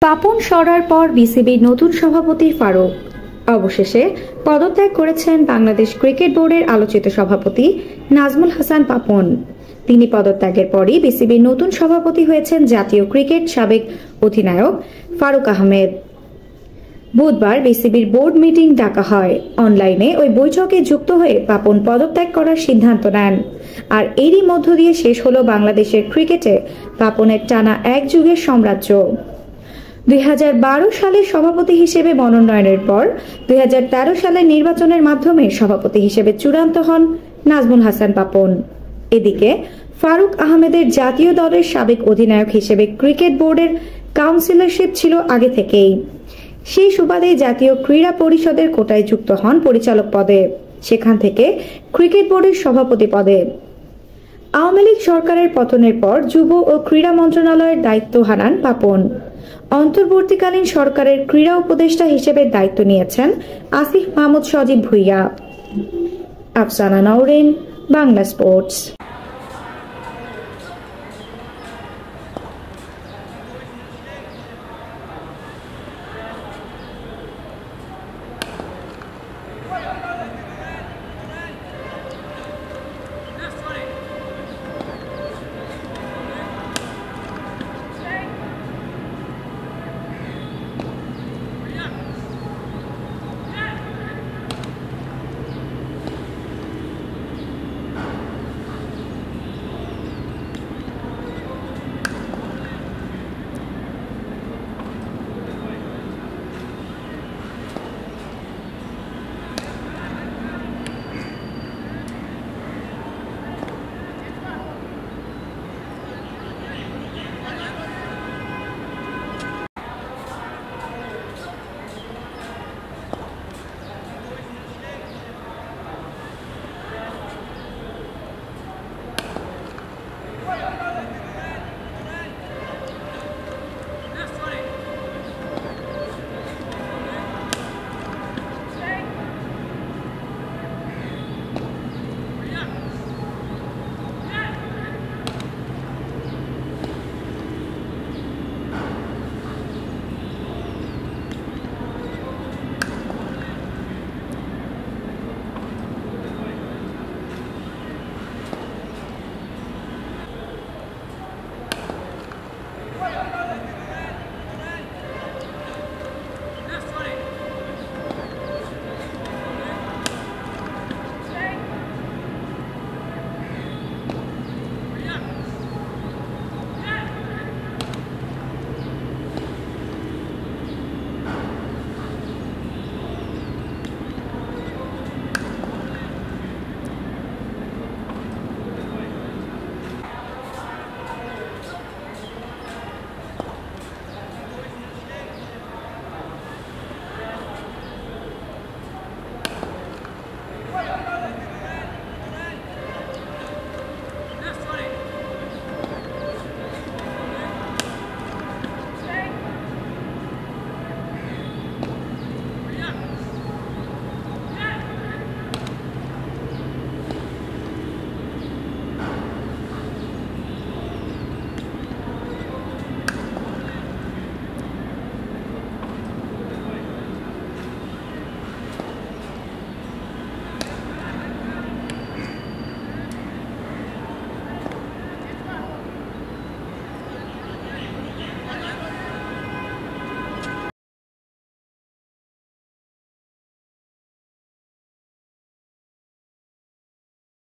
পাপন সরার পর বিসিবির নতুন সভাপতি ফারুক অবশেষে পদত্যাগ করেছেন বাংলাদেশ ক্রিকেট বোর্ডের আলোচিত সভাপতি নাজমুল হাসান পাপন। তিনি পদত্যাগের পরই বিসিবির নতুন সভাপতি হয়েছেন জাতীয় ক্রিকেট সাবেক অধিনায়ক ফারুক আহমেদ। বুধবার বিসিবির বোর্ড মিটিং ডাকা হয়। অনলাইনে ওই বৈঠকে যুক্ত হয়ে পাপন পদত্যাগ করার সিদ্ধান্ত নেন। আর এরই মধ্য দিয়ে শেষ হলো বাংলাদেশের ক্রিকেটে পাপনের টানা এক যুগের সাম্রাজ্য। 2012 সালে সভাপতি হিসেবে মনোনয়নের পর 2013 সালের নির্বাচনের মাধ্যমে সভাপতি হিসেবে চূড়ান্ত হন নাজমুল হাসান পাপন। এদিকে ফারুক আহমেদের জাতীয় দলের সাবেক অধিনায়ক হিসেবে ক্রিকেট বোর্ডের কাউন্সিলরশিপ ছিল আগে থেকেই। সেই সুবাদে জাতীয় ক্রীড়া পরিষদের কোটায় যুক্ত হন পরিচালক পদে, সেখান থেকে ক্রিকেট বোর্ডের সভাপতি পদে। আওয়ামী লীগ সরকারের পতনের পর যুব ও ক্রীড়া মন্ত্রণালয়ের দায়িত্ব হারান পাপন। অন্তর্বর্তীকালীন সরকারের ক্রীড়া উপদেষ্টা হিসেবে দায়িত্ব নিয়েছেন আসিফ মাহমুদ সজীব ভুইয়া। আফসানা নওরিন, বাংলা স্পোর্টস।